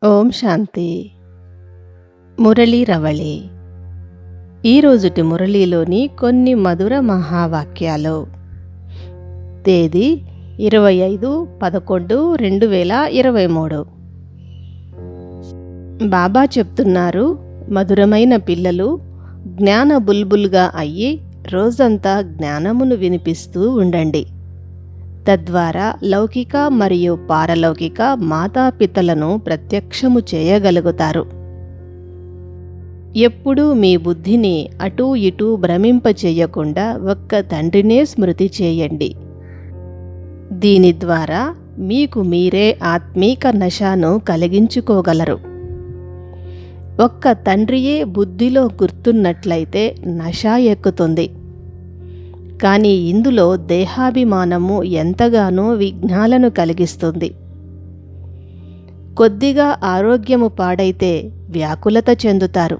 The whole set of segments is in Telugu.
ఓం శాంతి. మురళీ రవళి. ఈరోజుటి మురళీలోని కొన్ని మధుర మహావాక్యాలు. తేదీ 25/11/2023. బాబా చెప్తున్నారు, మధురమైన పిల్లలు జ్ఞాన బుల్బుల్గా అయ్యి రోజంతా జ్ఞానమును వినిపిస్తూ ఉండండి. తద్వారా లౌకిక మరియు పారలౌకిక మాతాపితలను ప్రత్యక్షము చేయగలుగుతారు. ఎప్పుడూ మీ బుద్ధిని అటూ ఇటూ భ్రమింపచేయకుండా ఒక్క తండ్రినే స్మృతి చేయండి. దీని ద్వారా మీకు మీరే ఆత్మీక నశాను కలిగించుకోగలరు. ఒక్క తండ్రియే బుద్ధిలో గుర్తున్నట్లయితే నశ ఎక్కుతుంది. కానీ ఇందులో దేహాభిమానము ఎంతగానో విఘ్నాలను కలిగిస్తుంది. కొద్దిగా ఆరోగ్యము పాడైతే వ్యాకులత చెందుతారు.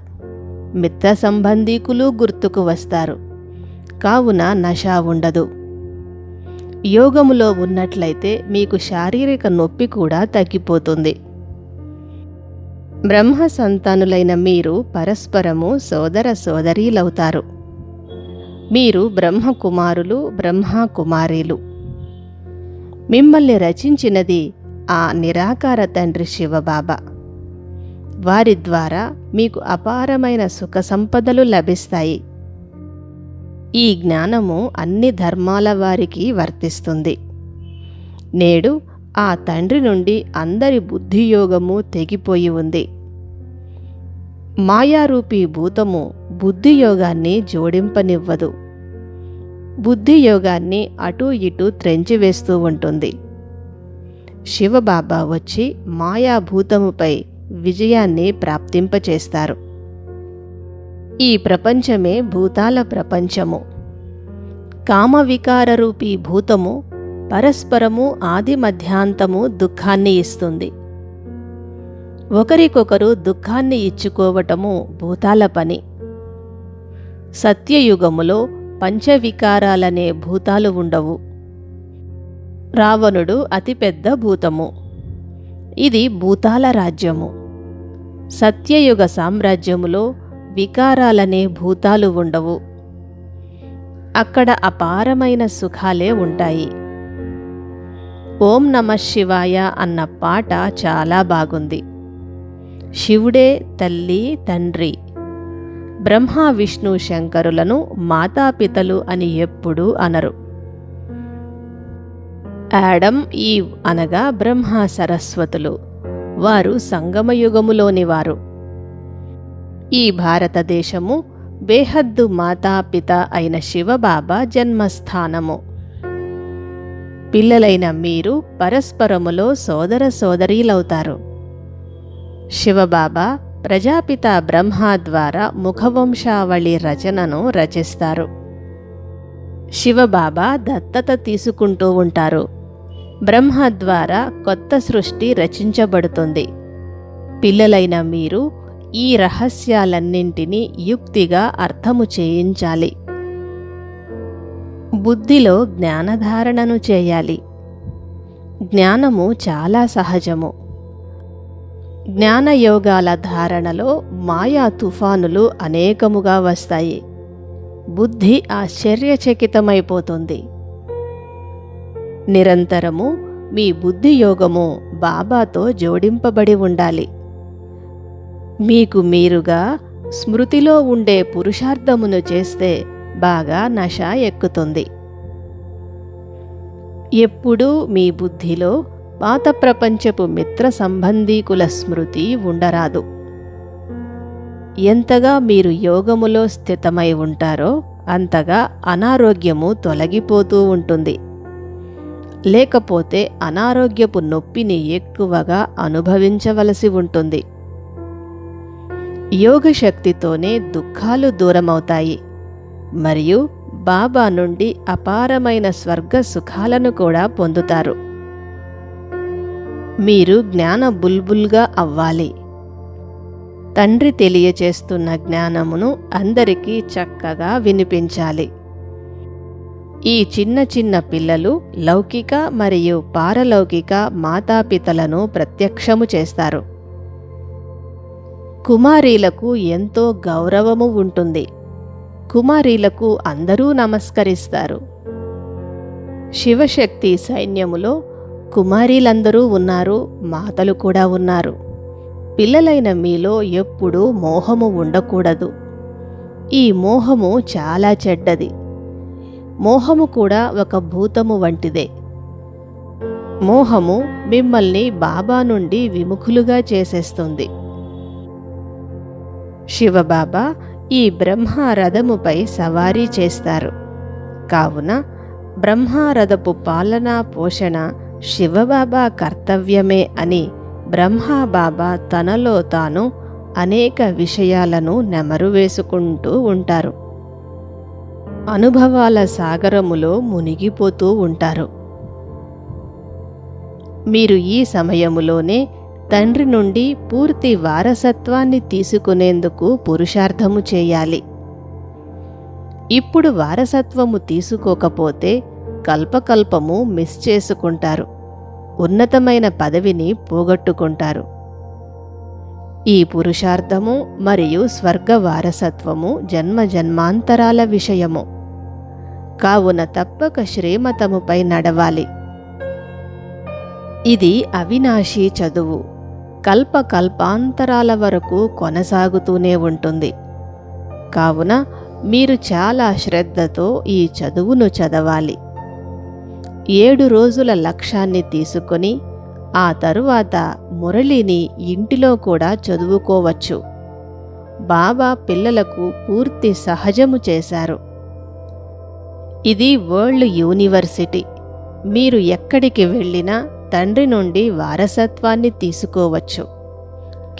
మిత్ర సంబంధీకులు గుర్తుకు వస్తారు. కావున నశ ఉండదు. యోగములో ఉన్నట్లయితే మీకు శారీరక నొప్పి కూడా తగ్గిపోతుంది. బ్రహ్మ సంతానులైన మీరు పరస్పరము సోదర సోదరీలవుతారు. మీరు బ్రహ్మకుమారులు, బ్రహ్మకుమారీలు. మిమ్మల్ని రచించినది ఆ నిరాకార తండ్రి శివబాబా. వారి ద్వారా మీకు అపారమైన సుఖ సంపదలు లభిస్తాయి. ఈ జ్ఞానము అన్ని ధర్మాల వారికి వర్తిస్తుంది. నేడు ఆ తండ్రి నుండి అందరి బుద్ధియోగము తెగిపోయి ఉంది. మాయారూపీ భూతము బుద్ధియోగాన్ని జోడింపనివ్వదు. బుద్ధియోగాన్ని అటూ ఇటూ త్రెంచివేస్తూ ఉంటుంది. శివబాబా వచ్చి మాయాభూతముపై విజయాన్ని ప్రాప్తింపచేస్తారు. ఈ ప్రపంచమే భూతాల ప్రపంచము. కామవికారరూపీ భూతము పరస్పరము ఆది మధ్యాంతము దుఃఖాన్ని ఇస్తుంది. ఒకరికొకరు దుఃఖాన్ని ఇచ్చుకోవటము భూతాల పని. సత్యయుగములో పంచవికారాలనే భూతాలు ఉండవు. రావణుడు అతిపెద్ద భూతము. ఇది భూతాల రాజ్యము. సత్యయుగ సామ్రాజ్యములో వికారాలనే భూతాలు ఉండవు. అక్కడ అపారమైన సుఖాలే ఉంటాయి. ఓం నమః శివాయ అన్న పాట చాలా బాగుంది. శివుడే తల్లి, తండ్రి. బ్రహ్మ విష్ణు శంకరులను మాతాపితలు అని ఎప్పుడూ అనరు. యాడమ్, ఈవ్ అనగా బ్రహ్మ సరస్వతులు. వారు సంగమయుగములోని వారు. ఈ భారతదేశము బేహద్దు మాతాపిత అయిన శివబాబా జన్మస్థానము. పిల్లలైన మీరు పరస్పరములో సోదర సోదరీలవుతారు. శివబాబా ప్రజాపిత బ్రహ్మ ద్వారా ముఖవంశావళి రచనను రచిస్తారు. శివబాబా దత్తత తీసుకుంటూ ఉంటారు. బ్రహ్మ ద్వారా కొత్త సృష్టి రచించబడుతుంది. పిల్లలైన మీరు ఈ రహస్యాలన్నింటినీ యుక్తిగా అర్థము చేయించాలి. బుద్ధిలో జ్ఞానధారణను చేయాలి. జ్ఞానము చాలా సహజము. జ్ఞానయోగాల ధారణలో మాయా తుఫానులు అనేకముగా వస్తాయి. బుద్ధి ఆశ్చర్యచకితమైపోతుంది. నిరంతరము మీ బుద్ధియోగము బాబాతో జోడింపబడి ఉండాలి. మీకు మీరుగా స్మృతిలో ఉండే పురుషార్థమును చేస్తే బాగా నశ ఎక్కుతుంది. ఎప్పుడూ మీ బుద్ధిలో పాత ప్రపంచపు మిత్ర సంబంధీకుల స్మృతి ఉండరాదు. ఎంతగా మీరు యోగములో స్థితమై ఉంటారో అంతగా అనారోగ్యము తొలగిపోతూ ఉంటుంది. లేకపోతే అనారోగ్యపు నొప్పిని ఎక్కువగా అనుభవించవలసి ఉంటుంది. యోగశక్తితోనే దుఃఖాలు దూరమవుతాయి మరియు బాబా నుండి అపారమైన స్వర్గ సుఖాలను కూడా పొందుతారు. మీరు జ్ఞాన బుల్బుల్గా అవ్వాలి. తండ్రి తెలియచేస్తున్న జ్ఞానమును అందరికీ చక్కగా వినిపించాలి. ఈ చిన్న చిన్న పిల్లలు లౌకిక మరియు పారలౌకిక మాతాపితలను ప్రత్యక్షము చేస్తారు. కుమారీలకు ఎంతో గౌరవము ఉంటుంది. కుమారీలకు అందరూ నమస్కరిస్తారు. శివశక్తి సైన్యములో కుమారీలందరూ ఉన్నారు, మాతలు కూడా ఉన్నారు. పిల్లలైన మీలో ఎప్పుడూ మోహము ఉండకూడదు. ఈ మోహము చాలా చెడ్డది. మోహము కూడా ఒక భూతము వంటిదే. మోహము మిమ్మల్ని బాబా నుండి విముఖులుగా చేసేస్తుంది. శివబాబా ఈ బ్రహ్మరథముపై సవారీ చేస్తారు. కావున బ్రహ్మరథపు పాలనా పోషణ శివబాబా కర్తవ్యమే అని బ్రహ్మబాబా తనలో తాను అనేక విషయాలను నెమరు వేసుకుంటూ ఉంటారు. అనుభవాల సాగరములో మునిగిపోతూ ఉంటారు. మీరు ఈ సమయములోనే తండ్రి నుండి పూర్తి వారసత్వాన్ని తీసుకునేందుకు పురుషార్థము చేయాలి. ఇప్పుడు వారసత్వము తీసుకోకపోతే కల్పకల్పము మిస్ చేసుకుంటారు. ఉన్నతమైన పదవిని పోగొట్టుకుంటారు. ఈ పురుషార్థము మరియు స్వర్గ వారసత్వము జన్మ జన్మాంతరాల విషయము. కావున తప్పక శ్రీమతముపై నడవాలి. ఇది అవినాశీ చదువు. కల్పకల్పాంతరాల వరకు కొనసాగుతూనే ఉంటుంది. కావున మీరు చాలా శ్రద్ధతో ఈ చదువును చదవాలి. 7 రోజుల లక్ష్యాన్ని తీసుకొని ఆ తరువాత మురళిని ఇంటిలో కూడా చదువుకోవచ్చు. బాబా పిల్లలకు పూర్తి సహజము చేశారు. ఇది వరల్డ్ యూనివర్సిటీ. మీరు ఎక్కడికి వెళ్ళినా తండ్రి నుండి వారసత్వాన్ని తీసుకోవచ్చు.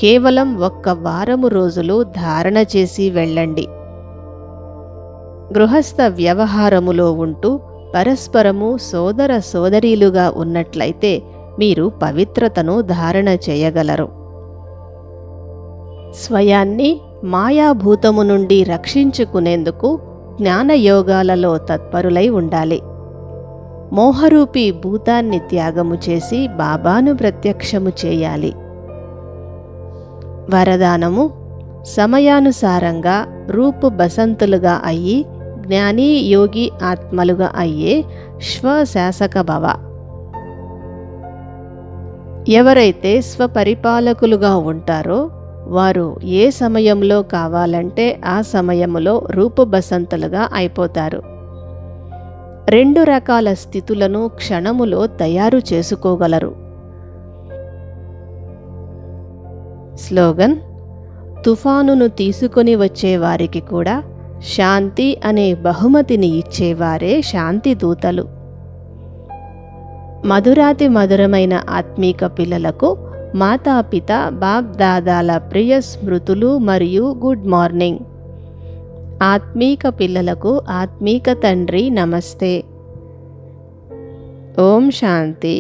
కేవలం 1 వారము రోజులు ధారణ చేసి వెళ్ళండి. గృహస్థ వ్యవహారములో ఉంటూ పరస్పరము సోదర సోదరీలుగా ఉన్నట్లయితే మీరు పవిత్రతను ధారణ చేయగలరు. స్వయాన్ని మాయాభూతము నుండి రక్షించుకునేందుకు జ్ఞానయోగాలలో తత్పరులై ఉండాలి. మోహరూపీ భూతాన్ని త్యాగము చేసి బాబాను ప్రత్యక్షము చేయాలి. వరదానము: సమయానుసారంగా రూపు బసంతులుగా అయ్యి జ్ఞాని యోగి ఆత్మలుగా అయ్యే శ్వశాసక భవ. ఎవరైతే స్వపరిపాలకులుగా ఉంటారో వారు ఏ సమయంలో కావాలంటే ఆ సమయంలో రూపబసంతులుగా అయిపోతారు. 2 రకాల స్థితులను క్షణములో తయారు చేసుకోగలరు. స్లోగన్: తుఫానును తీసుకొని వచ్చేవారికి కూడా శాంతి అనే బహుమతిని ఇచ్చేవారే శాంతి దూతలు. మధురాతి మధురమైన ఆత్మీక పిల్లలకు మాతాపిత బాప్ దాదాల ప్రియ స్మృతులు మరియు గుడ్ మార్నింగ్. ఆత్మీక పిల్లలకు ఆత్మీక తండ్రి నమస్తే. ఓం శాంతి.